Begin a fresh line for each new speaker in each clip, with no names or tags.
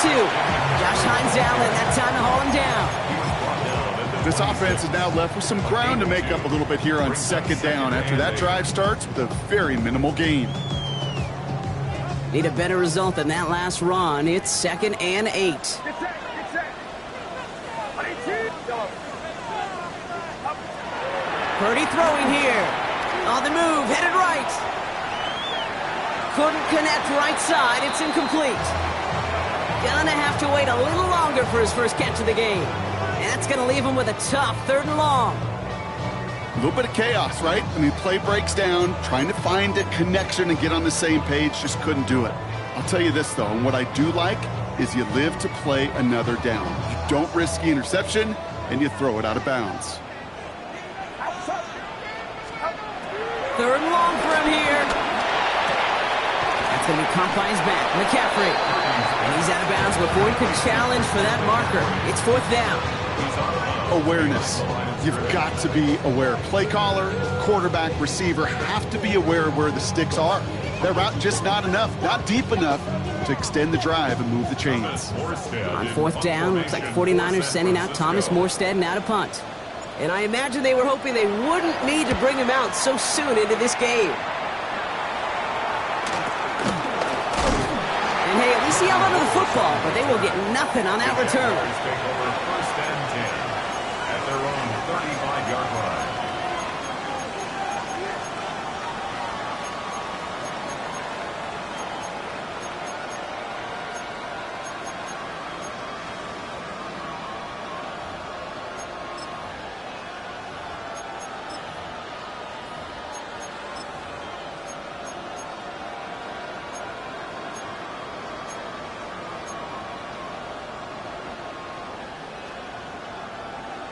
2. Josh Hines Allen, that time to haul him down.
This offense is now left with some ground to make up a little bit here on second down after that drive starts with a very minimal gain.
Need a better result than that last run. It's 2nd and 8. Purdy throwing here. On the move, headed right. Couldn't connect right side. It's incomplete. Gonna have to wait a little longer for his first catch of the game. That's gonna leave him with a tough 3rd and long.
A little bit of chaos, right? I mean, play breaks down, trying to find a connection and get on the same page, just couldn't do it. I'll tell you this, though, and what I do like is you live to play another down. You don't risk the interception, and you throw it out of bounds.
3rd and long for him here. That's going to be caught by his back. McCaffrey. And he's out of bounds before he could challenge for that marker. It's 4th down.
Awareness. You've got to be aware. Play caller, quarterback, receiver have to be aware of where the sticks are. That route just not enough, not deep enough to extend the drive and move the chains.
On 4th down, looks like 49ers sending out Thomas Morstead now to punt. And I imagine they were hoping they wouldn't need to bring him out so soon into this game. And hey, at least he held onto the football, but they will get nothing on that return.
First and 10 at their own 35-yard line.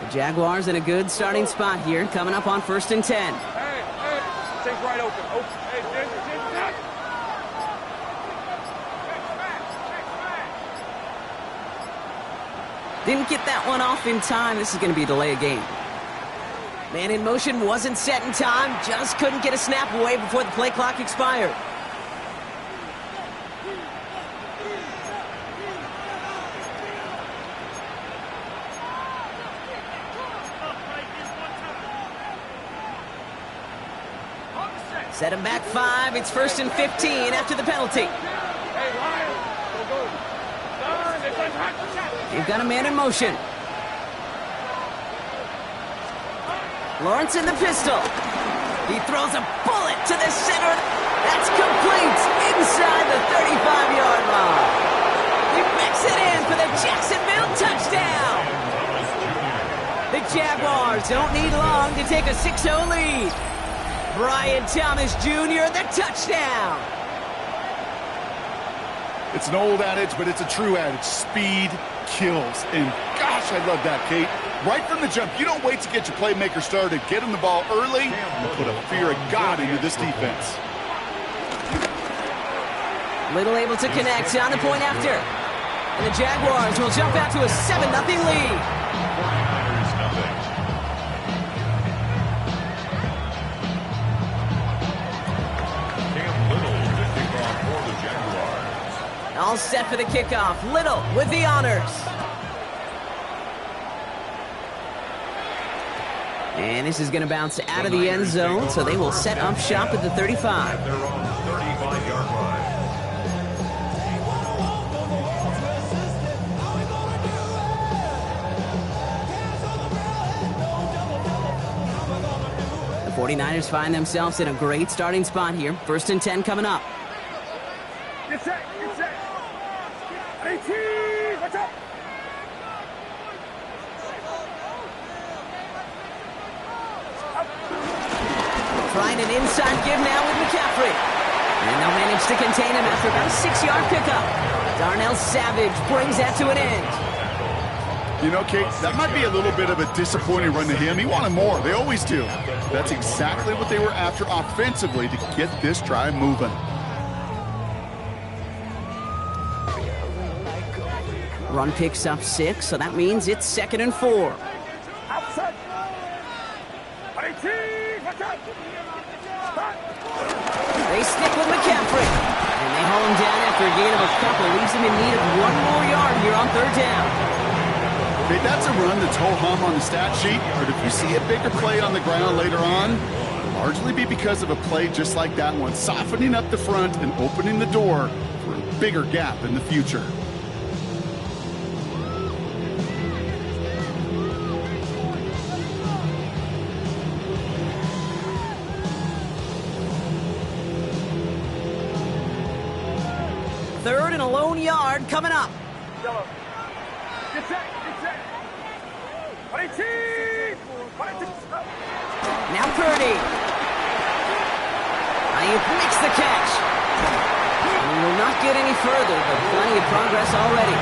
The Jaguars in a good starting spot here, coming up on 1st and 10.
Hey, thing's right open. Hey,
Didn't get that one off in time. This is going to be a delay of game. Man in motion wasn't set in time. Just couldn't get a snap away before the play clock expired. Set him back 5. It's 1st and 15 after the penalty. You've got a man in motion. Lawrence in the pistol. He throws a bullet to the center. That's complete inside the 35-yard line. He makes it in for the Jacksonville touchdown. The Jaguars don't need long to take a 6-0 lead. Brian Thomas Jr., the touchdown.
It's an old adage, but it's a true adage. Speed kills. And gosh, I love that, Kate. Right from the jump, you don't wait to get your playmaker started. Get him the ball early and put a fear of God into this defense.
Little able to connect on the point after. And the Jaguars will jump out to a 7-0 lead. All set for the kickoff. Little with the honors. And this is going to bounce out of the end zone, so they will set up shop at the 35.
Their own 35-yard line.
The 49ers find themselves in a great starting spot here. 1st and 10 coming up.
Get set. 18, watch out.
Trying an inside give now with McCaffrey. And they'll manage to contain him after about a 6-yard pickup. Darnell Savage brings that to an end.
You know, Kate, that might be a little bit of a disappointing run to him. He wanted more. They always do. That's exactly what they were after offensively to get this drive moving.
Run picks up 6, so that means it's 2nd and 4.
Outside. 18, watch out.
They stick with McCaffrey. And they haul him down after after a gain of a couple leaves him in need of one more yard here on third down.
Okay, that's a run that's ho-hum on the stat sheet, but if you see a bigger play on the ground later on, it'll largely be because of a play just like that one, softening up the front and opening the door for a bigger gap in the future.
Third and a lone yard coming up.
Yellow. Get set. Get set. 22. 22.
Now Purdy. Ayuk makes the catch. We will not get any further, but plenty of progress already.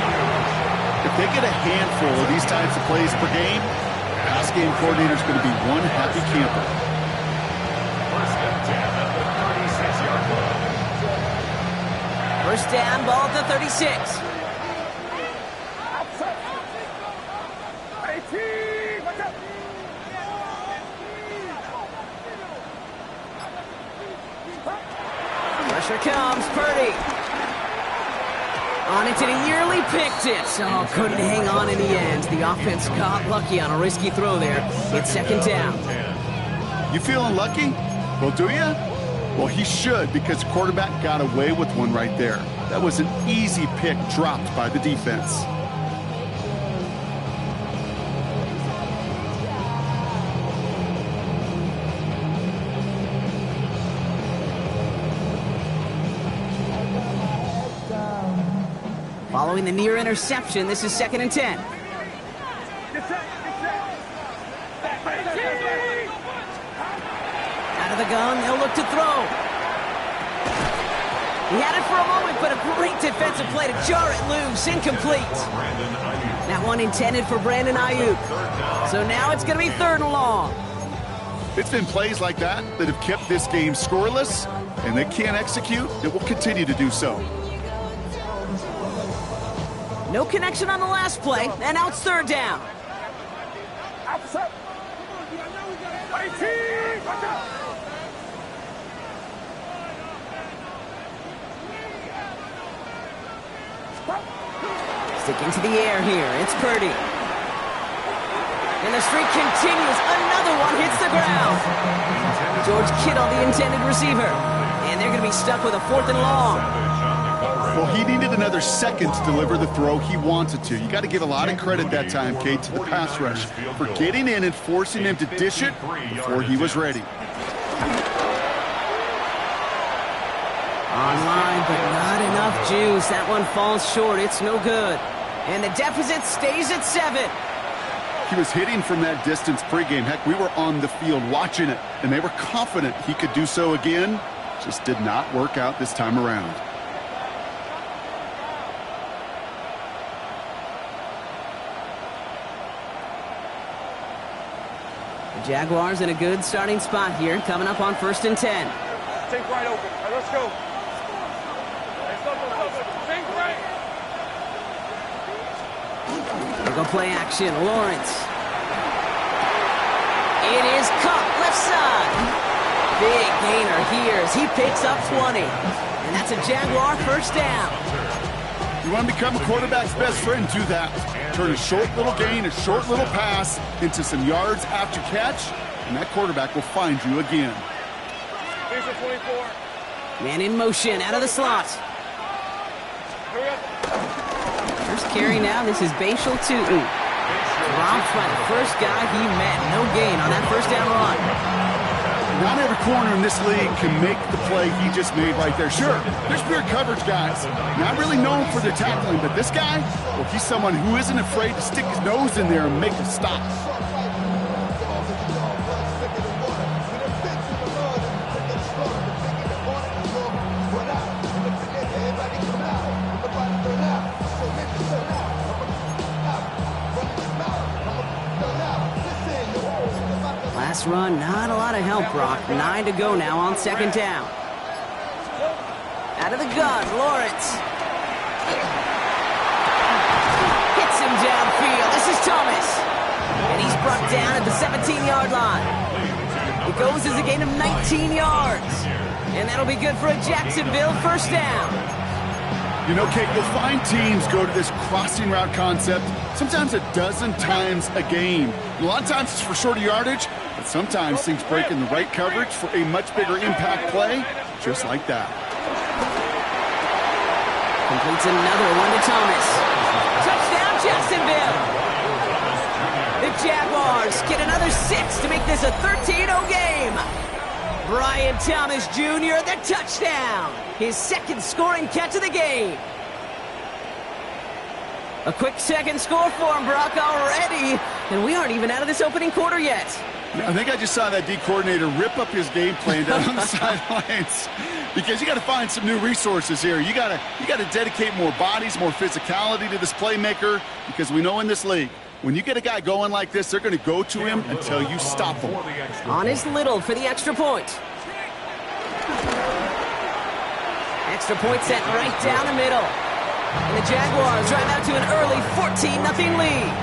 If they get a handful of these types of plays per game, the pass game coordinator is going to be one happy camper.
First and 10 at the 36-yard line.
First down, ball at the 36.
Outside. 18. Watch out.
Pressure comes, Purdy. On it, and he nearly picked it. Oh, couldn't hang on in the end. The offense got lucky on a risky throw there. It's second down.
You feeling lucky? Well, do you? Well, he should, because the quarterback got away with one right there. That was an easy pick dropped by the defense.
Following the near interception, this is second and 10.
Get set. Get set. 18.
Out of the gun, they'll look to throw. He had it for a moment, but a great defensive play to jar it loose. Incomplete. That one intended for Brandon Ayuk. So now it's going to be third and long.
It's been plays like that that have kept this game scoreless, and they can't execute. It will continue to do so.
No connection on the last play, and now it's third down.
Outside. 18. Watch out.
Stick into the air here. It's Purdy. And the streak continues. Another one hits the ground. George Kittle, the intended receiver. And they're going to be stuck with a fourth and long.
Well, he needed another second to deliver the throw he wanted to. You got to give a lot of credit that time, Kate, to the pass rush for getting in and forcing him to dish it before he was ready.
Online, but not enough juice. That one falls short. It's no good. And the deficit stays at 7.
He was hitting from that distance pregame. Heck, we were on the field watching it, and they were confident he could do so again. Just did not work out this time around.
The Jaguars in a good starting spot here, coming up on first and 10.
Think right open. All right, let's go. Think right.
They go play action. Lawrence. It is caught left side. Big gainer here as he picks up 20. And that's a Jaguar first down.
You want to become a quarterback's best friend, do that. Turn a short little gain, a short little pass into some yards after catch, and that quarterback will find you again.
Here's the 24.
Man in motion, out of the slot.
Hurry up.
First carry now, this is Bashal Tutu. Dropped by the first guy he met. No gain on that first down run.
Not every corner in this league can make the play he just made right there. Sure, there's pure coverage guys. Not really known for their tackling, but this guy, well, he's someone who isn't afraid to stick his nose in there and make a stop.
Last run, not a lot of help, Brock. 9 to go now on second down. Out of the gun, Lawrence. Hits him downfield. This is Thomas. And he's brought down at the 17-yard line. It goes as a gain of 19 yards. And that'll be good for a Jacksonville first down.
You know, Kate, you'll find teams go to this crossing route concept sometimes a dozen times a game. A lot of times it's for shorter yardage, but sometimes things break in the right coverage for a much bigger impact play, just like that.
Completes another one to Thomas. Touchdown, Jacksonville. The Jaguars get another 6 to make this a 13-0 game. Brian Thomas Jr., the touchdown. His second scoring catch of the game. A quick second score for him, Brock, already. And we aren't even out of this opening quarter yet.
I think I just saw that D coordinator rip up his game plan down on the sidelines, because you got to find some new resources here. You got to dedicate more bodies, more physicality to this playmaker, because we know in this league, when you get a guy going like this, they're going to go to him until you stop him.
On is Little for the extra point. Extra point set right down the middle. And the Jaguars drive out to an early 14-0 lead.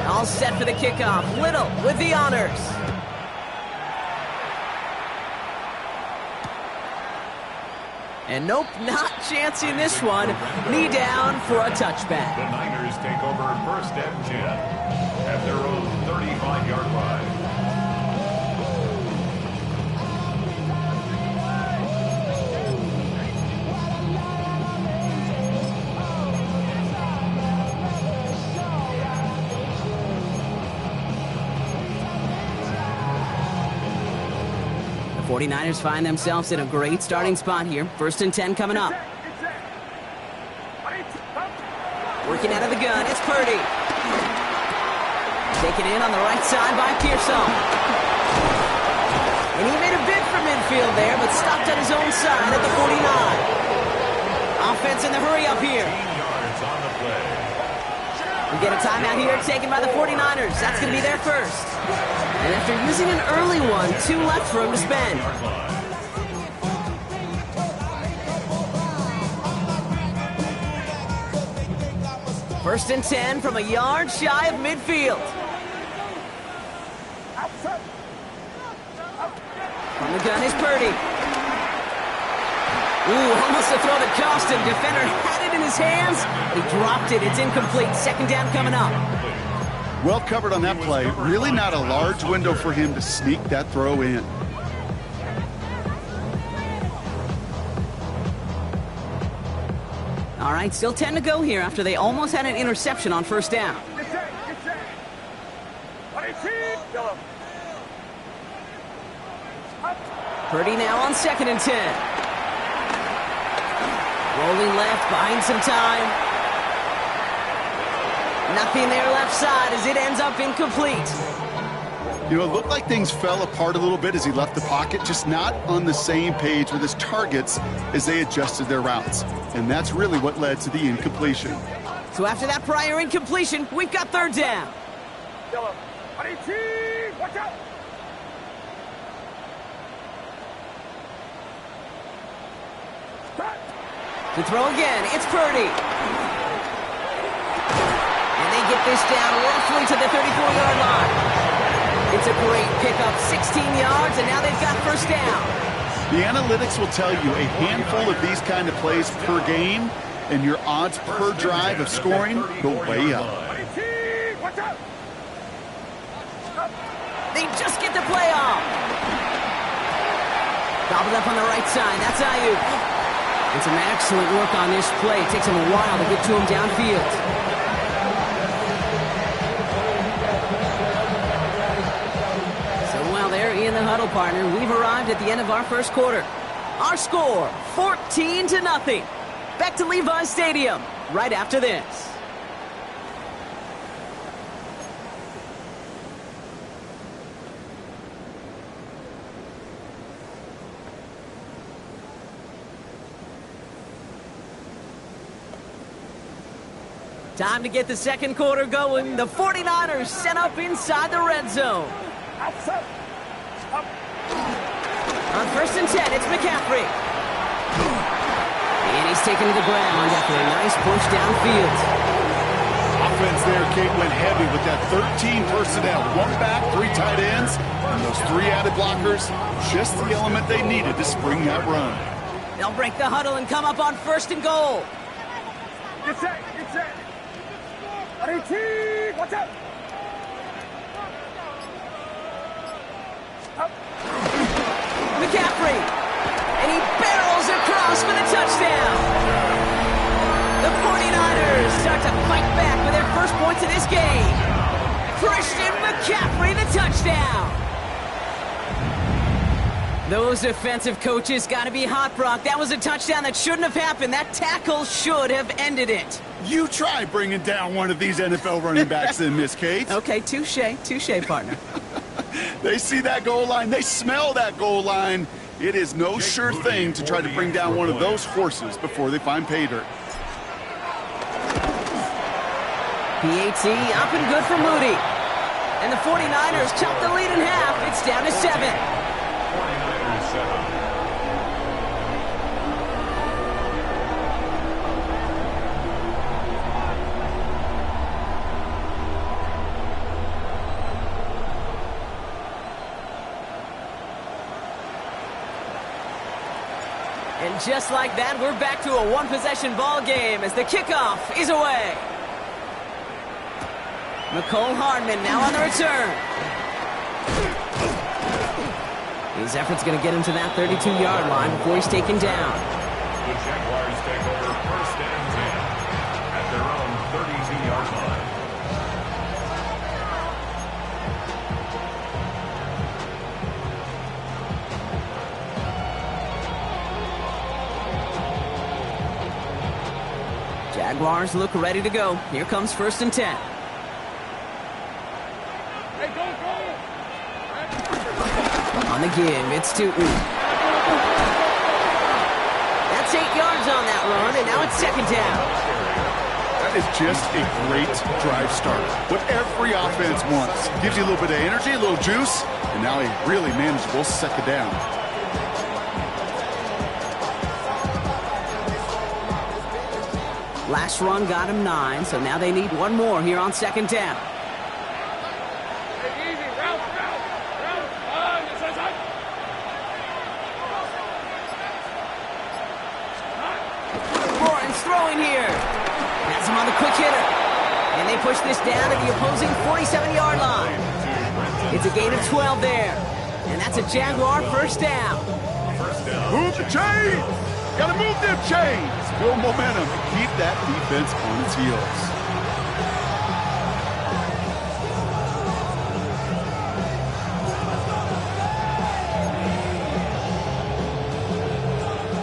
All set for the kickoff. Little with the honors. And nope, not chancing this one. Knee down for a touchback.
The Niners take over 1st and 10 at their own 35-yard line.
The 49ers find themselves in a great starting spot here. 1st and 10 coming up. Working out of the gun, it's Purdy. Taken in on the right side by Pearson. And he made a bid for midfield there, but stopped at his own side at the 49. Offense in the hurry up here.
15 yards on the play.
We get a timeout here taken by the 49ers. That's going to be their first. And after using an early one, 2 left for him to spend. First and 10 from a yard shy of midfield. From the gun is Purdy. Ooh, almost a throw that cost him. Defender had it in his hands, but he dropped it. It's incomplete. Second down coming up.
Well covered on that play. Really not a large window for him to sneak that throw in.
All right, still 10 to go here after they almost had an interception on first down. Purdy now on 2nd and 10. Rolling left, buying some time. Nothing there left side as it ends up incomplete.
You know, it looked like things fell apart a little bit as he left the pocket, just not on the same page with his targets as they adjusted their routes. And that's really what led to the incompletion.
So after that prior incompletion, we've got 3rd down.
Watch out!
To throw again, it's Purdy. And they get this down roughly to the 34-yard line. It's a great pickup, 16 yards, and now they've got first down.
The analytics will tell you a handful of these kind of plays per game, and your odds per drive of scoring go way up.
They just get the play off. Gobbled up on the right side. That's Ayuk. And some excellent work on this play. It takes him a while to get to him downfield. So while they're in the huddle, partner, we've arrived at the end of our first quarter. Our score, 14-0. Back to Levi's Stadium right after this. Time to get the second quarter going. The 49ers set up inside the red zone. On 1st and 10, it's McCaffrey. And he's taken to the ground after a nice push downfield.
offense there, Kate, went heavy with that 13 personnel. One back, 3 tight ends, and those 3 added blockers, just the element they needed to spring that run.
They'll break the huddle and come up on 1st and goal.
Get set, get set. Watch out.
McCaffrey, and he barrels across for the touchdown. The 49ers start to fight back with their first points of this game. Christian McCaffrey, the touchdown. Those defensive coaches got to be hot, Brock. That was a touchdown that shouldn't have happened. That tackle should have ended it.
You try bringing down one of these NFL running backs then, Miss Kate.
Okay, touche, partner.
They see that goal line. They smell that goal line. It is no sure thing to try to bring down one of those horses before they find pay dirt.
PAT up and good for Moody. And the 49ers cut the lead in half. It's down to 7.
49ers 7.
And just like that, we're back to a one-possession ball game as the kickoff is away. Nicole Hardman now on the return. His effort's going to get him to that 32-yard line before he's taken down.
The Jaguars take over 1st and 10 at their own 32-yard line.
Jaguars look ready to go. Here comes 1st and 10.
Hey, go.
On the give, it's Tootin. That's 8 yards on that run, and now it's 2nd down.
That is just a great drive start. What every offense wants. Gives you a little bit of energy, a little juice, and now a really manageable 2nd down.
Last run got him 9, so now they need one more here on 2nd down.
Hey, easy. Round.
Lawrence throwing here. Has him on the quick hitter. And they push this down to the opposing 47-yard line. It's a gain of 12 there. And that's a Jaguar 1st down.
Move the chains! Gotta move them chains! Build momentum. Keep that defense on its heels.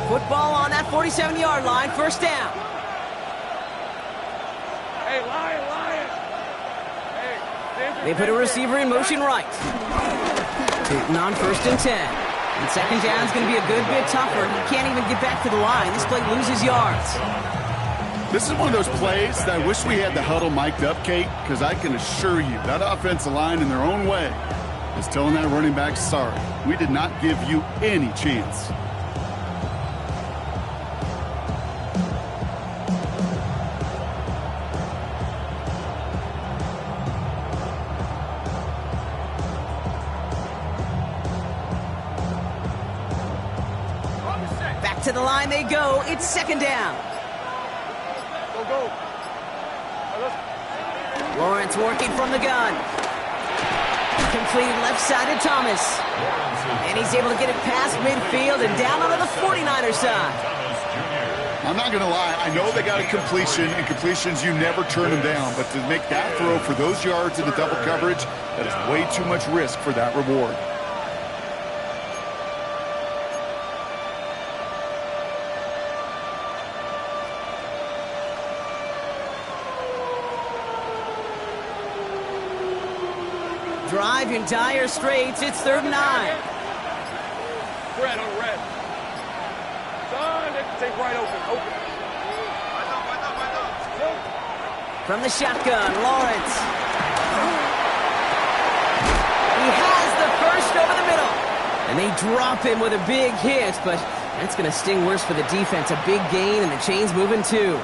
Football on that 47-yard line, 1st down.
Hey, Lion. Hey,
They put a receiver in motion right. Tootin on 1st and 10. And 2nd down is going to be a good bit tougher. He can't even get back to the line. This play loses yards.
This is one of those plays that I wish we had the huddle mic'd up, Kate, because I can assure you that offensive line in their own way is telling that running back, sorry, we did not give you any chance.
To the line they go. It's 2nd down.
Go.
Lawrence working from the gun. Completed left-sided Thomas. And he's able to get it past midfield and down onto the 49er side.
I'm not going to lie. I know they got a completion, and completions, you never turn them down. But to make that throw for those yards in the double coverage, that is way too much risk for that reward.
Drive in dire straits. It's 3rd and 9.
Red on red. Son, they can take right open.
From the shotgun, Lawrence. He has the 1st over the middle. And they drop him with a big hit, but that's going to sting worse for the defense. A big gain, and the chain's moving too.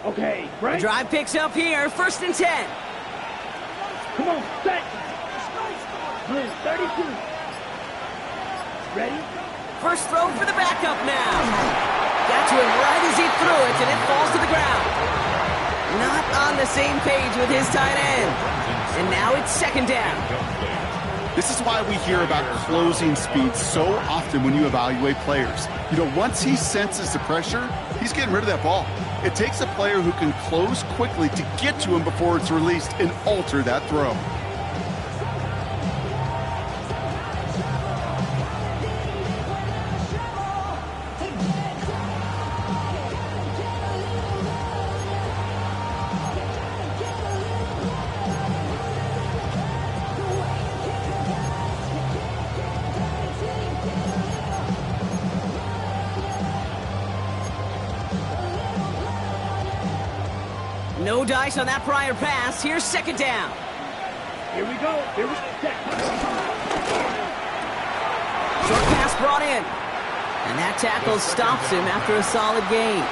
Okay,
The
right?
drive picks up here, 1st and 10.
Come on, set. Blue, 32. Ready?
First throw for the backup now. Got to him right as he threw it, and it falls to the ground. Not on the same page with his tight end. And now it's 2nd down.
This is why we hear about closing speed so often when you evaluate players. You know, once he senses the pressure, he's getting rid of that ball. It takes a player who can close quickly to get to him before it's released and alter that throw.
No dice on that prior pass. Here's 2nd down.
Here we go. Here we go.
Short pass brought in. And that tackle stops him after a solid gain.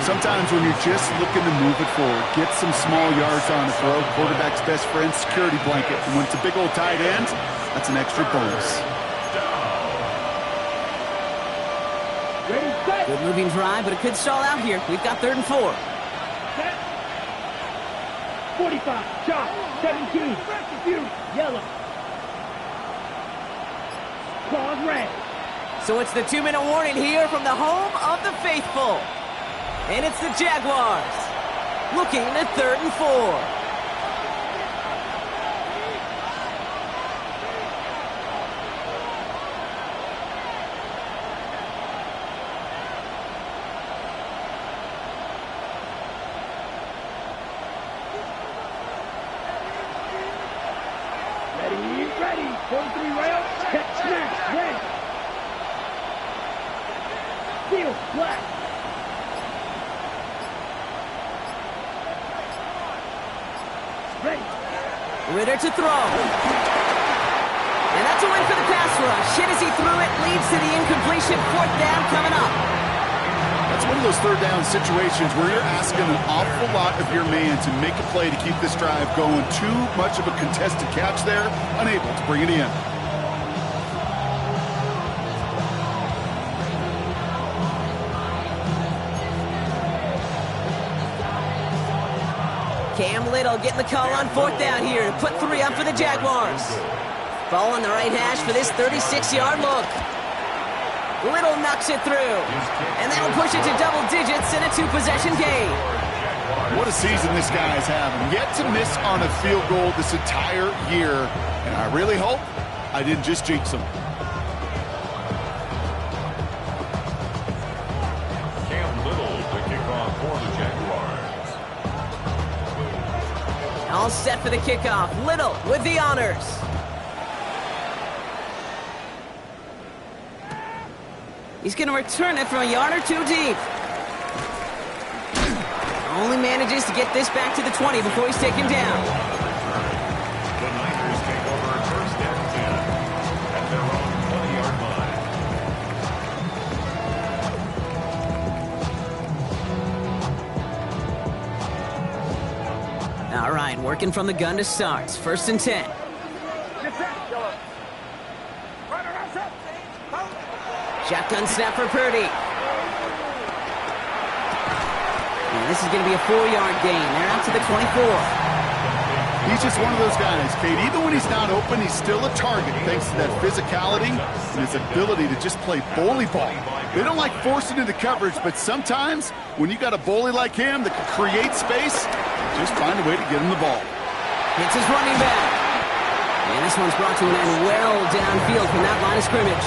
Sometimes when you're just looking to move it forward, get some small yards on a throw, quarterback's best friend, security blanket. And when it's a big old tight end, that's an extra bonus.
Ready, set.
Good moving drive, but it could stall out here. We've got 3rd and 4.
Set. 45. Shot. 17. View. Yellow. Claws red.
So it's the 2-minute warning here from the home of the faithful. And it's the Jaguars looking at 3rd and 4.
Ready. 43 rail. Check, smash. Ready. Steel. Black. Ready.
Ritter to throw. And that's a win for the pass rush. Hit as he threw it, leads to the incompletion. 4th down coming up.
That's one of those 3rd down situations where you're asking an awful lot of your man to make a play to keep this drive going. Too much of a contested catch there, unable to bring it in.
Cam Little getting the call on 4th down here to put 3 up for the Jaguars. Ball on the right hash for this 36-yard look. Little knocks it through. And that'll push it to double digits in a 2-possession game.
What a season this guy is having. Yet to miss on a field goal this entire year. And I really hope I didn't just jinx him.
Cam Little to kick off for the Jaguars.
All set for the kickoff. Little with the honors. He's going to return it from a yard or 2 deep. Only manages to get this back to the 20 before he's taken down.
The Niners take over 1st and 10 at their own 20-yard line.
All right, working from the gun to start. 1st and 10. Shotgun snap for Purdy. And this is going to be a 4-yard gain. They're out to the 24.
He's just one of those guys, Kate. Even when he's not open, he's still a target thanks to that physicality and his ability to just play bully ball. They don't like forcing into coverage, but sometimes when you got a bully like him that can create space, just find a way to get him the ball.
It's his running back. And this one's brought to an end well downfield from that line of scrimmage.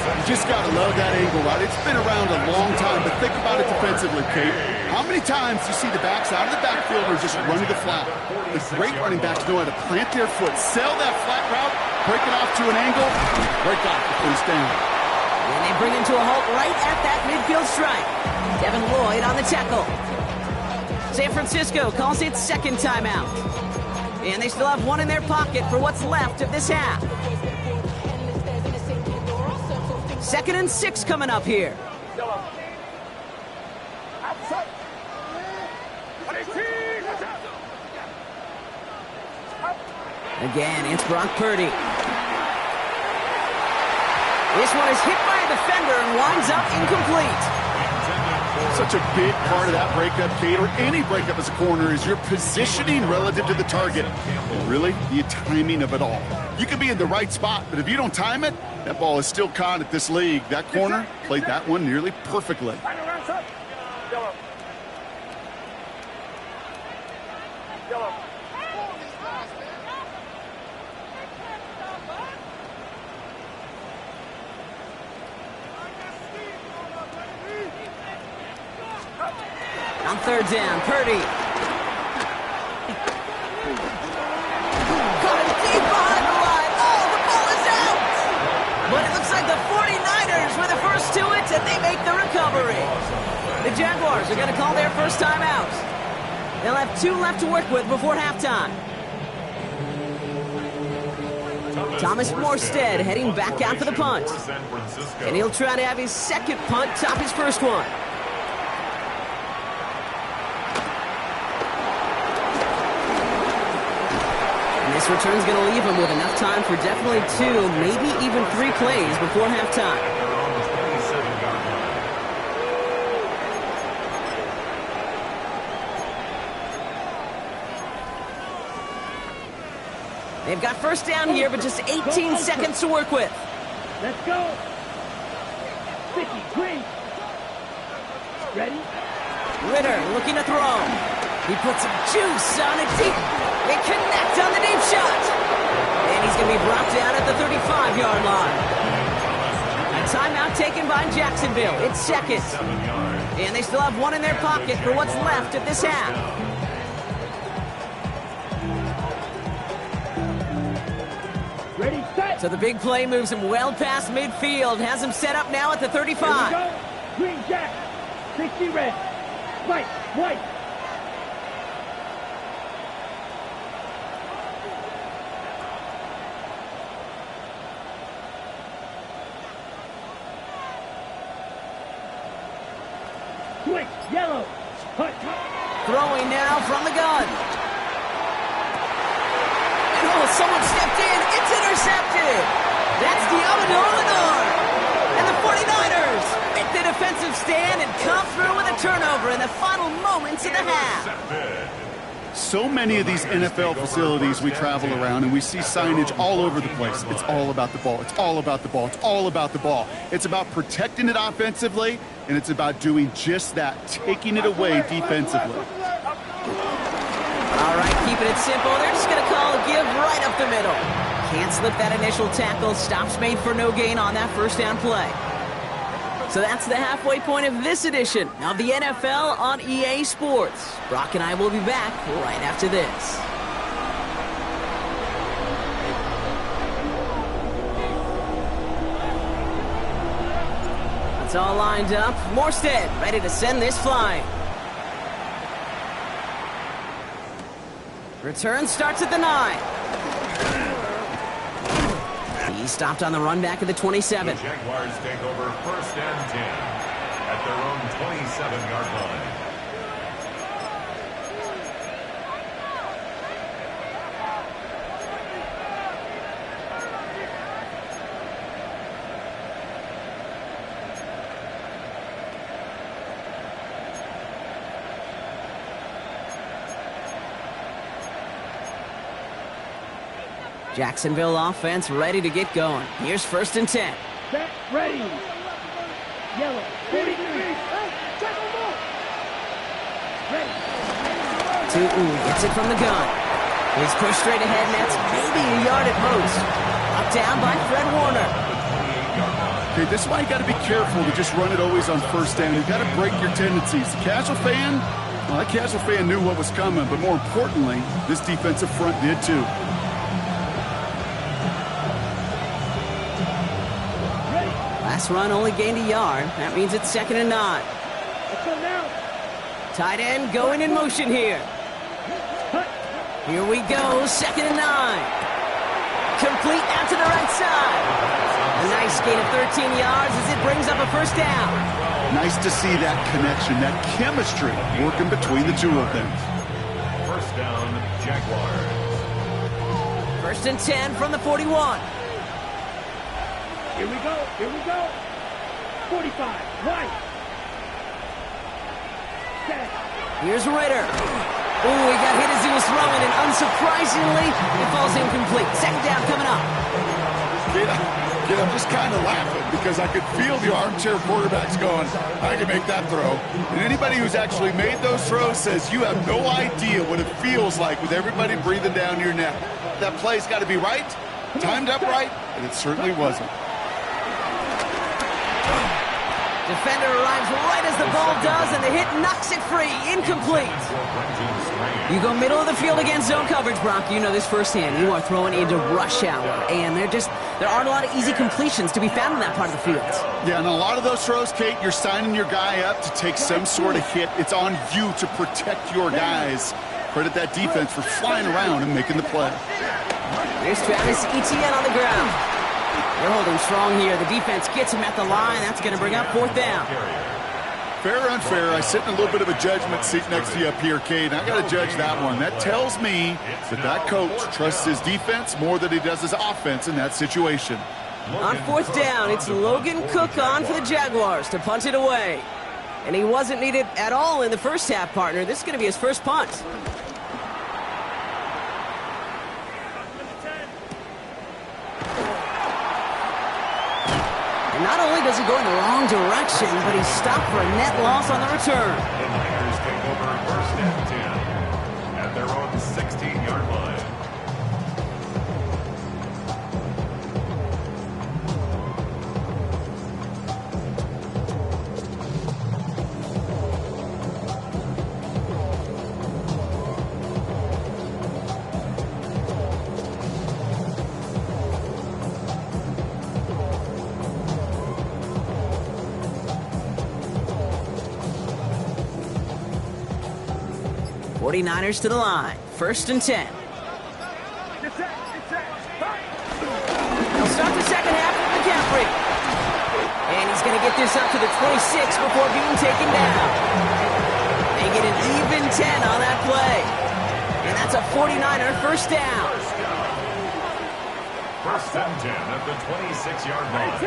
You just got to love that angle, right? It's been around a long time, but think about it defensively, Kate. How many times do you see the backs out of the backfield or just running the flat? The great running backs know how to plant their foot, sell that flat route, break it off to an angle, break off the first down.
And they bring him to a halt right at that midfield stripe. Devin Lloyd on the tackle. San Francisco calls it 2nd timeout. And they still have 1 in their pocket for what's left of this half. 2nd and 6 coming up here. Again, it's Brock Purdy. This one is hit by a defender and winds up incomplete.
Such a big part of that breakup, Kate, or any breakup as a corner, is your positioning relative to the target. And really, the timing of it all. You can be in the right spot, but if you don't time it, that ball is still caught at this league. That corner played that one nearly perfectly.
On third down, Purdy. Got him deep behind the line. Oh, the ball is out! But it looks like the 49ers were the first to it, and they make the recovery. The Jaguars are going to call their first time out. They'll have 2 left to work with before halftime. Thomas Morstead heading back out for the punt. And he'll try to have his second punt top his first one. This return's going to leave him with enough time for definitely 2, maybe even 3 plays before halftime. They've got first down here, but just 18 seconds to work with.
Let's go. 50, green. Ready?
Ritter looking to throw. He puts some juice on it deep. They connect on the deep shot. And he's going to be brought down at the 35-yard line. A timeout taken by Jacksonville. It's second. And they still have 1 in their pocket for what's left of this half.
Ready, set.
So the big play moves him well past midfield. Has him set up now at the 35.
Here we go. Green jack. 60 red. White, white. Switch, yellow. Hut.
Throwing now from the gun. And oh, someone stepped in. It's intercepted. That's Diablo Lenore. And the 49ers make the defensive stand and come through with a turnover in the final moments of the half.
So many of these NFL facilities we travel around and we see signage all over the place. It's all about the ball. It's all about the ball. It's all about the ball. It's about protecting it offensively, and it's about doing just that, taking it away defensively.
All right, keeping it simple. They're just going to call a give right up the middle. Can't slip that initial tackle. Stops made for no gain on that first down play. So that's the halfway point of this edition of the NFL on EA Sports. Brock and I will be back right after this. It's all lined up. Morstead ready to send this flying. Return starts at the 9. He stopped on the run back at the 27.
The Jaguars take over first and 10 at their own 27-yard line.
Jacksonville offense ready to get going. Here's first and 10.
Set, ready. Yellow. 43. Ready.
Tootin gets it from the gun. He's pushed straight ahead, and that's maybe a yard at most. Up down by Fred Warner.
Okay, this is why you got to be careful to just run it always on first down. You got to break your tendencies. The casual fan, well, that casual fan knew what was coming, but more importantly, this defensive front did too.
Last run only gained a yard. That means it's second and 9.
Let's go now.
Tight end going in motion here. Here we go, second and 9. Complete out to the right side. A nice gain of 13 yards as it brings up a first down.
Nice to see that connection, that chemistry working between the two of them.
First down, Jaguars.
First and 10 from the 41.
Here we go. Here we go. 45. Right. Set.
Here's Ritter. Ooh, he got hit as he was throwing, and unsurprisingly, it falls incomplete. Second down coming up.
Kid, I'm just kind of laughing because I could feel the armchair quarterbacks going, I can make that throw. And anybody who's actually made those throws says you have no idea what it feels like with everybody breathing down your neck. That play's got to be right, timed up right, and it certainly wasn't.
Defender arrives right as the ball does, and the hit knocks it free. Incomplete. You go middle of the field against zone coverage, Brock. You know this firsthand. You are throwing into rush hour, and there aren't a lot of easy completions to be found in that part of the field.
Yeah, and a lot of those throws, Kate, you're signing your guy up to take some sort of hit. It's on you to protect your guys. Credit that defense for flying around and making the play.
There's Travis Etienne on the ground. They're holding strong here. The defense gets him at the line. That's going to bring up fourth down.
Fair or unfair, I sit in a little bit of a judgment seat next to you up here, Kate. I got to judge that one. That tells me that coach trusts his defense more than he does his offense in that situation.
On fourth down, it's Logan Cook on for the Jaguars to punt it away. And he wasn't needed at all in the first half, partner. This is going to be his first punt. And not only does he go in the wrong direction, but he's stopped for a net loss on the return.
The Niners take over first and 10 at their own 16-yard line.
Niners to the line. First and 10. They'll start the second half with McCaffrey. And he's going to get this up to the 26 before being taken down. They get an even 10 on that play. And that's a 49er first down.
First and 10 at the 26-yard line.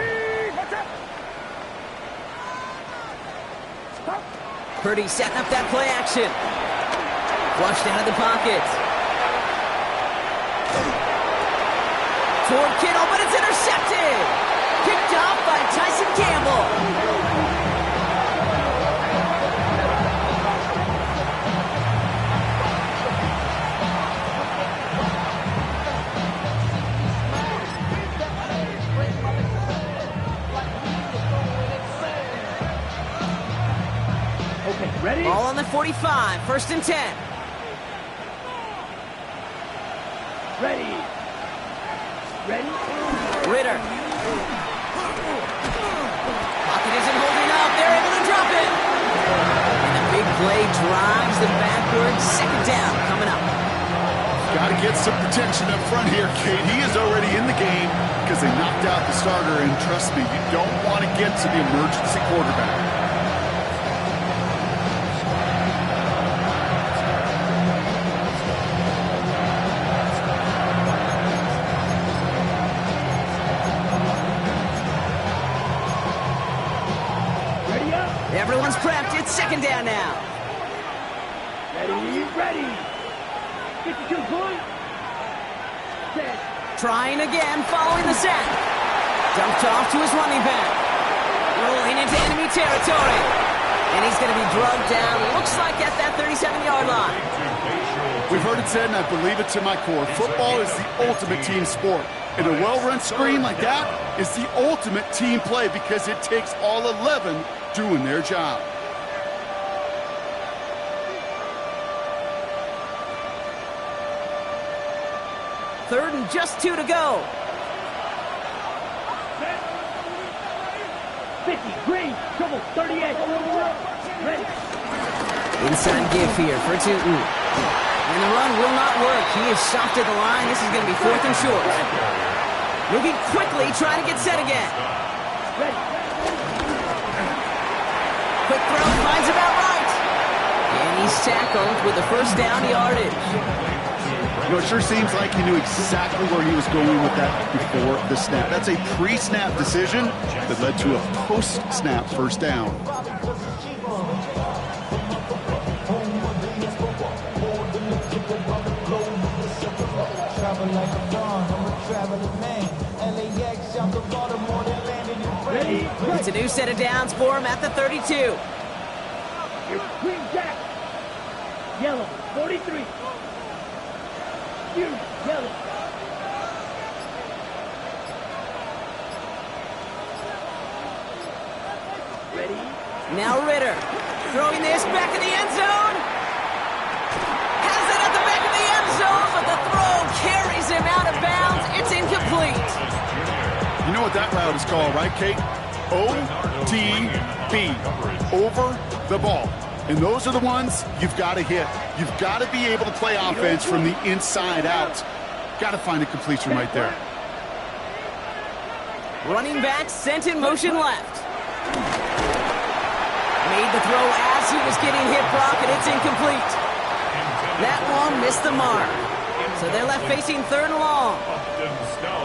Purdy setting up that play action. Flushed out of the pocket. Toward Kittle, but it's intercepted. Picked off by Tyson Campbell.
Okay, ready?
Ball on the 45, first and 10.
Ready. Ready.
Ritter. Pocket isn't holding up. They're able to drop it. And the big play drives them backwards. Second down coming up.
Got to get some protection up front here, Kate. He is already in the game because they knocked out the starter. And trust me, you don't want to get to the emergency quarterback.
Everyone's prepped. It's second down now.
Ready, ready. 52 points. Set.
Trying again, following the set. Dumped off to his running back. Rolling into enemy territory. And he's going to be drugged down, looks like at that 37-yard line.
We've heard it said, and I believe it to my core, football is the ultimate team sport. And a well-run screen like that is the ultimate team play because it takes all 11 doing their job.
Third and just 2 to go.
50, green, double, 38. Ready.
Inside give here for Tootin. And the run will not work. He is stopped at the line. This is going to be fourth and short. Moving quickly, trying to get set again.
Ready.
Quick throw, finds about right. And he's tackled with the first down yardage.
You know, it sure seems like he knew exactly where he was going with that before the snap. That's a pre-snap decision that led to a post-snap first down.
It's a new set of downs for him at the 32.
Green jack. Yellow. 43. You. Yellow. Ready.
Now Ritter. Throwing this back in the end zone. Has it at the back of the end zone, but the throw carries him out of bounds. It's incomplete.
You know what that route is called, right, Kate? OTB, over the ball. And those are the ones you've got to hit. You've got to be able to play offense from the inside out. Got to find a completion right there.
Running back sent in motion left. Made the throw as he was getting hit, Brock, and it's incomplete. That one missed the mark. So they're left facing third and long.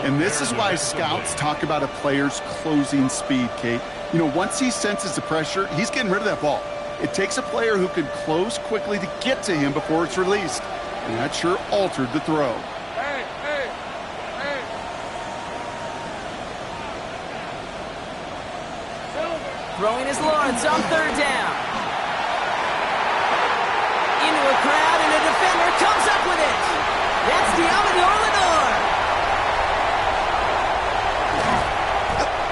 And this is why scouts talk about a player's closing speed, Kate. You know, once he senses the pressure, he's getting rid of that ball. It takes a player who can close quickly to get to him before it's released. And that sure altered the throw.
Hey, hey, hey.
Throwing is Lawrence on third down. Into a crowd, and a defender comes up with it. That's Diamador Lenore.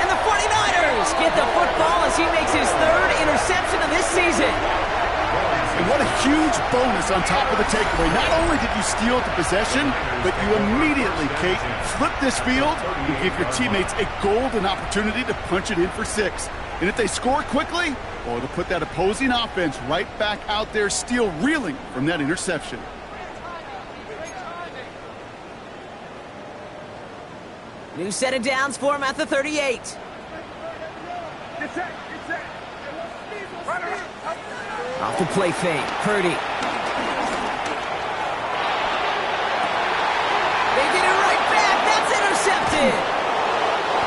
And the 49ers get the football as he makes his third interception of this season.
And what a huge bonus on top of the takeaway. Not only did you steal the possession, but you immediately, Kate, flip this field and give your teammates a golden opportunity to punch it in for 6. And if they score quickly, well, it'll put that opposing offense right back out there, still reeling from that interception.
New set of downs for him at the 38. Off the play fake, Purdy. They get it right back. That's intercepted.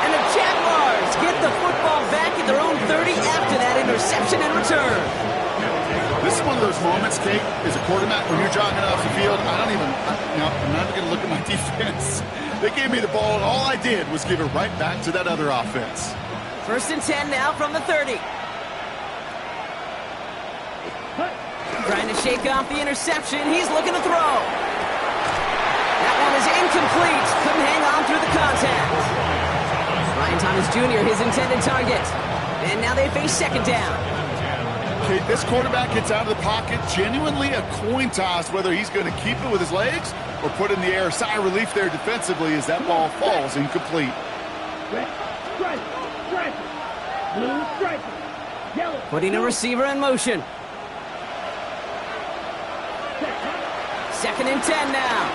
And the Jaguars get the football back at their own 30 after that interception in return.
This is one of those moments, Kate, as a quarterback, when you're jogging off the field, I'm not even going to look at my defense. They gave me the ball, and all I did was give it right back to that other offense.
First and 10 now from the 30. Trying to shake off the interception. He's looking to throw. That one is incomplete. Couldn't hang on through the contact. Ryan Thomas Jr., his intended target. And now they face second down.
Okay, this quarterback gets out of the pocket. Genuinely a coin toss whether he's going to keep it with his legs or put it in the air. Sigh of relief there defensively as that ball falls incomplete.
Red, stripe, stripe, blue, stripe, yellow.
Putting a receiver in motion. Second and 10 now.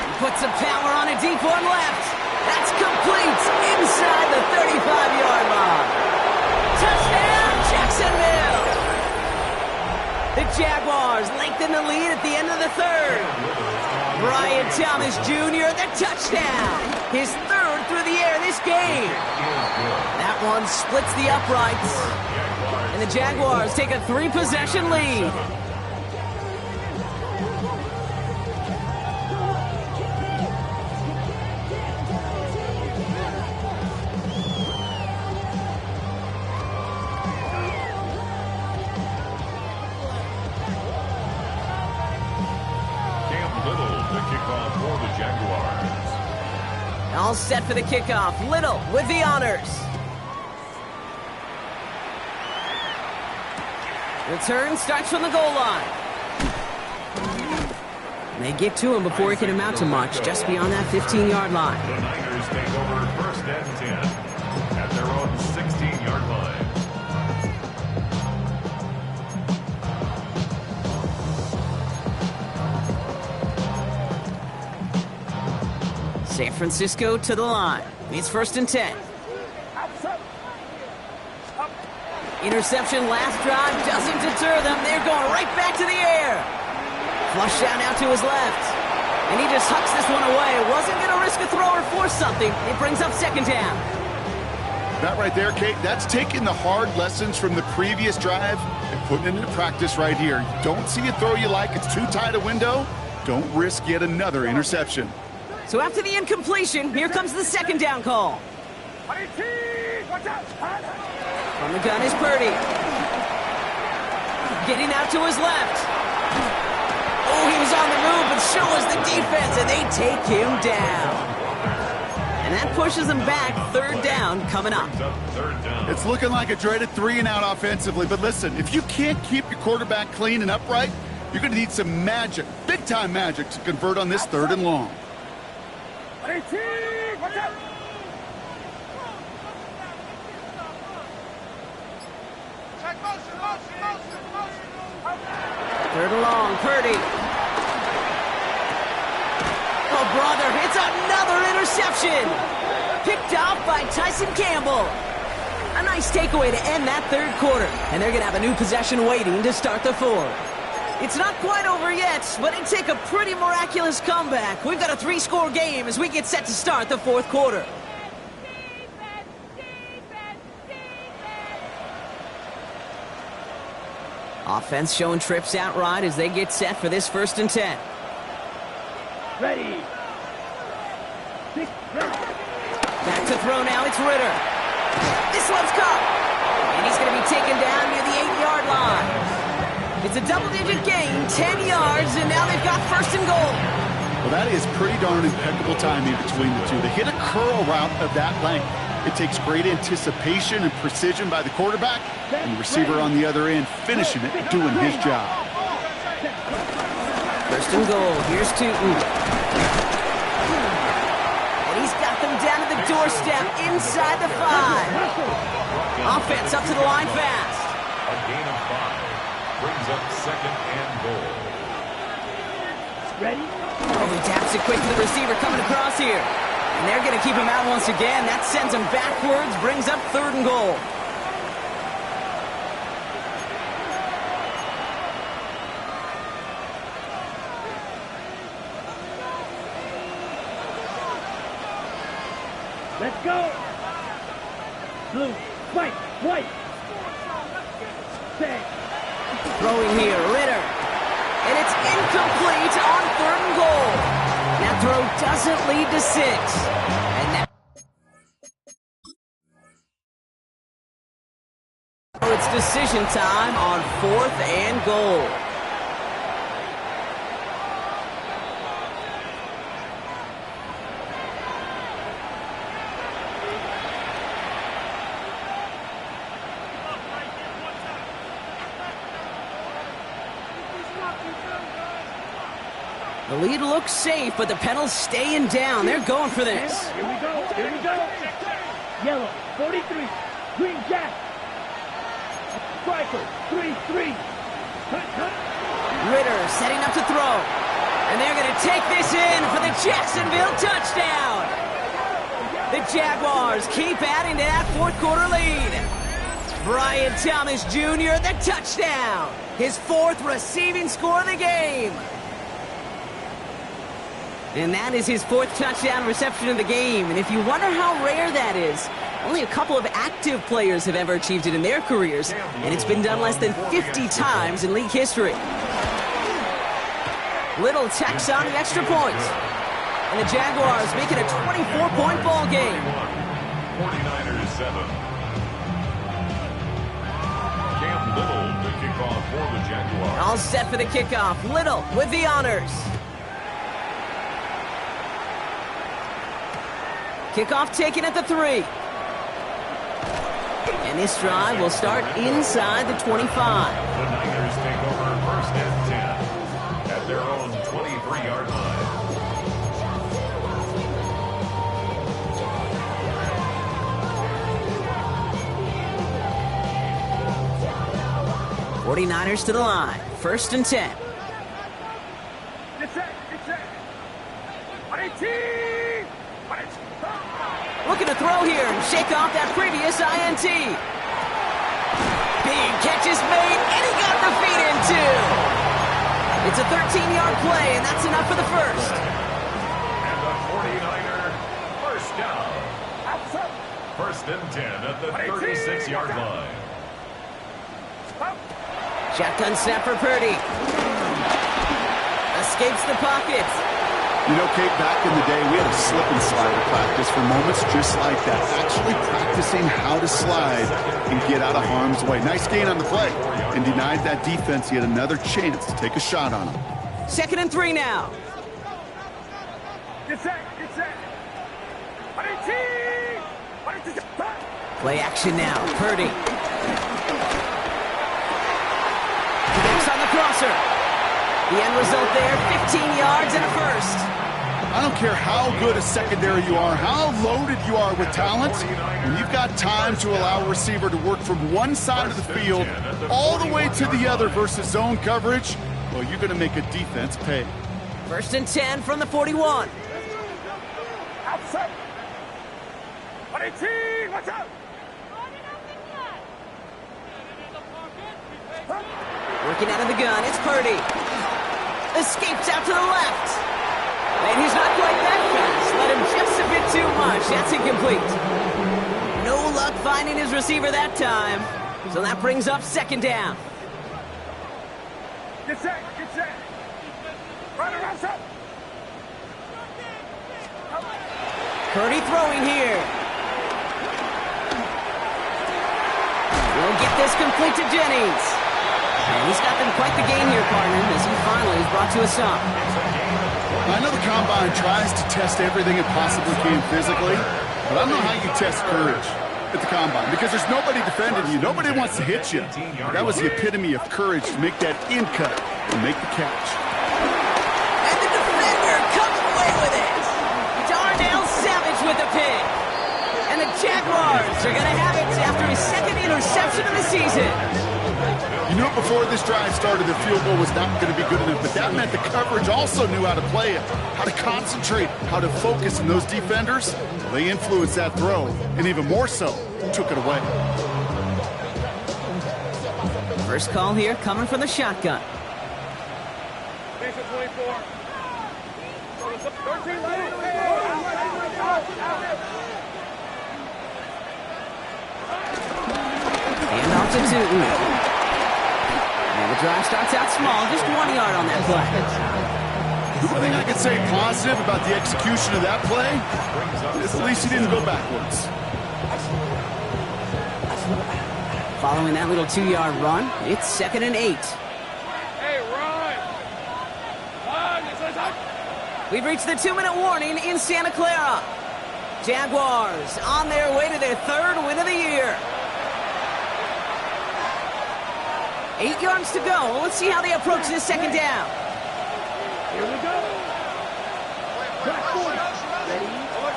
He puts some power on a deep one left. That's complete inside the 35-yard line. Touchdown, Jacksonville. The Jaguars lengthen the lead at the end of the third. Brian Thomas Jr., the touchdown. His third through the air this game. That one splits the uprights. And the Jaguars take a 3-possession lead. All set for the kickoff. Little with the honors. Return starts from the goal line. They get to him before he can amount to much, just beyond that 15-yard line.
The Niners take over first and 10 at their own 16-yard line.
San Francisco to the line. It's 1st and 10. Interception last drive doesn't deter them. They're going right back to the air. Flush down now to his left. And he just hucks this one away. Wasn't going to risk a throw or force something. It brings up 2nd down.
That right there, Kate, that's taking the hard lessons from the previous drive and putting it into practice right here. You don't see a throw you like, it's too tight a window, don't risk yet another interception.
So after the incompletion, here comes the 2nd down call. From the gun is Purdy. Getting out to his left. Oh, he was on the move, but so was the defense, and they take him down. And that pushes them back. 3rd down coming up.
It's looking like a dreaded 3-and-out offensively, but listen, if you can't keep your quarterback clean and upright, you're going to need some magic, big-time magic, to convert on this 3rd and long.
Third and long, Purdy. Oh, brother, it's another interception. Picked off by Tyson Campbell. A nice takeaway to end that 3rd quarter. And they're going to have a new possession waiting to start the 4th. It's not quite over yet, but it'd take a pretty miraculous comeback. We've got a 3-score game as we get set to start the 4th quarter. Offense showing trips out right as they get set for this 1st and 10.
Ready.
Back to throw now, it's Ritter. This one's caught. And he's going to be taken down near the 8-yard line. It's a double-digit gain, 10 yards, and now they've got 1st and goal.
Well, that is pretty darn impeccable timing between the two. They hit a curl route of that length. It takes great anticipation and precision by the quarterback, and the receiver on the other end finishing it, doing his job.
1st and goal. Here's Tootin. And he's got them down to the doorstep inside the 5. Offense up to the line fast.
A gain of 5 brings up 2nd and goal.
Ready?
Oh, he taps it quick to the receiver coming across here. And they're going to keep him out once again. That sends him backwards, brings up 3rd and goal.
Let's go. Blue, white, white. Set.
Throwing here, Ritter. And it's incomplete on 3rd and goal. That throw doesn't lead to 6. And now it's decision time on 4th and goal. The lead looks safe, but the pedal's staying down. They're going for this.
Here we go. Here we go. Yellow, 43. Green jack. Striker, 3-3. Cut, cut.
Ritter setting up to throw. And they're going to take this in for the Jacksonville touchdown. The Jaguars keep adding to that 4th quarter lead. Brian Thomas Jr., the touchdown. His 4th receiving score of the game. And that is his 4th touchdown reception of the game. And if you wonder how rare that is, only a couple of active players have ever achieved it in their careers, and it's been done less than 50 times in league history. Little tacks on the extra point. And the Jaguars make it a 24-point ball game.
49ers 7. Cam Little, the kickoff for the Jaguars.
All set for the kickoff. Little with the honors. Kickoff taken at the 3. And this drive will start inside the 25.
The Niners take over 1st and 10 at their own 23-yard line.
'49ers to the line. 1st and 10.
Get set. 18.
Looking to throw here and shake off that previous INT. Big catch is made, and he got the feet in too. It's a 13-yard play, and that's enough for the first.
And the 49er, first down. First and 10 at the 36-yard line.
Shotgun snap for Purdy. Escapes the pocket.
You know, Kate, back in the day, we had a slip and slide practice for moments just like that. Actually practicing how to slide and get out of harm's way. Nice gain on the play. And denied that defense yet another chance to take a shot on him.
2nd and 3 now.
Get set, get set.
Play action now. Purdy. Connects on the crosser. The end result there, 15 yards and a first.
I don't care how good a secondary you are, how loaded you are with talent, when you've got time to allow a receiver to work from one side of the field all the way to the other versus zone coverage, well, you're going to make a defense pay.
1st and 10 from the 41.
Outside. 18, watch out.
Working out of the gun, it's Purdy. Escapes out to the left. And he's not quite that fast. Let him just a bit too much. That's incomplete. No luck finding his receiver that time. So that brings up 2nd down.
Get set, get set. Right around, set.
Purdy throwing here. We'll get this complete to Jennings. And he's got them quite the game here, partner, as he finally is brought to a stop.
I know the Combine tries to test everything it possibly can physically, but I don't know how you test courage at the Combine, because there's nobody defending you. Nobody wants to hit you. That was the epitome of courage to make that in cut and make the catch.
And the defender comes away with it. Darnell Savage with the pick. And the Jaguars are going to have it after his 2nd interception of the season.
You knew before this drive started the field goal was not going to be good enough, but that meant the coverage also knew how to play it, how to concentrate, how to focus, and those defenders, well, they influenced that throw, and even more so, took it away.
First call here coming from the shotgun.
Station 24. 13
Hand off to Tootin. And the drive starts out small, just 1 yard on that play.
The one thing I can say positive about the execution of that play is at least he didn't go backwards.
Following that little 2-yard run, it's 2nd and 8.
Hey, run!
We've reached the 2-minute warning in Santa Clara. Jaguars on their way to their 3rd win of the year. 8 yards to go. Let's see how they approach this 2nd down.
Here we go.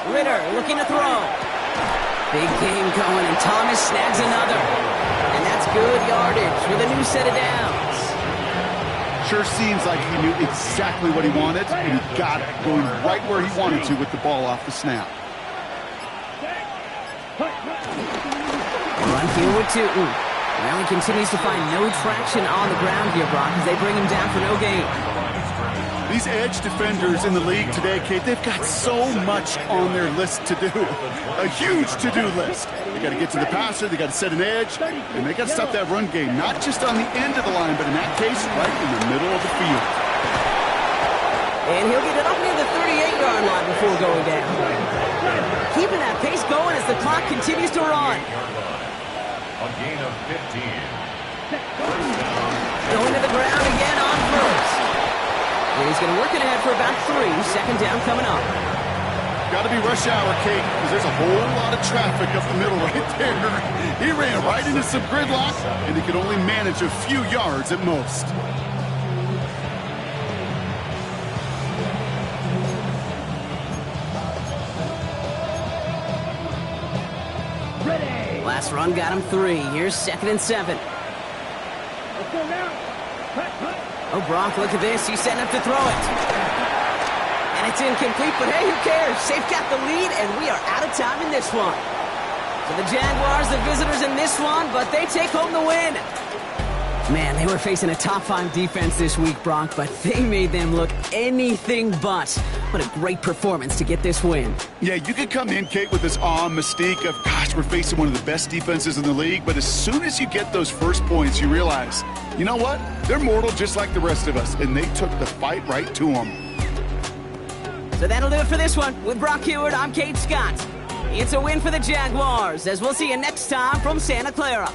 Ritter looking to throw. Big game going, and Thomas snags another. And that's good yardage with a new set of downs.
Sure seems like he knew exactly what he wanted, and he got it, going right where he wanted to with the ball off the snap.
Run here with Tootin. Well, he continues to find no traction on the ground here, Brock, as they bring him down for no gain.
These edge defenders in the league today, Kate, they've got so much on their list to do. A huge to-do list. They got to get to the passer, they got to set an edge, and they got to stop that run game, not just on the end of the line, but in that case, right in the middle of the field.
And he'll get it up near the 38-yard line before going down. Keeping that pace going as the clock continues to run.
A gain of 15.
Going to the ground again on first. And he's going to work it ahead for about 3. 2nd down coming up.
Got to be rush hour, Kate, because there's a whole lot of traffic up the middle right there. He ran right into some gridlock, and he could only manage a few yards at most.
Last run got him 3. Here's 2nd and 7.
Let's go now. Cut.
Oh, Brock, look at this. He's setting up to throw it. And And it's incomplete, but hey, who cares? They've got the lead, and we are out of time in this one. So the Jaguars, the visitors in this one, but they take home the win. Man, they were facing a top-5 defense this week, Bronk, but they made them look anything but. What a great performance to get this win.
Yeah, you could come in, Kate, with this mystique of, gosh, we're facing one of the best defenses in the league, but as soon as you get those first points, you realize, you know what? They're mortal just like the rest of us, and they took the fight right to them.
So that'll do it for this one. With Brock Heward, I'm Kate Scott. It's a win for the Jaguars, as we'll see you next time from Santa Clara.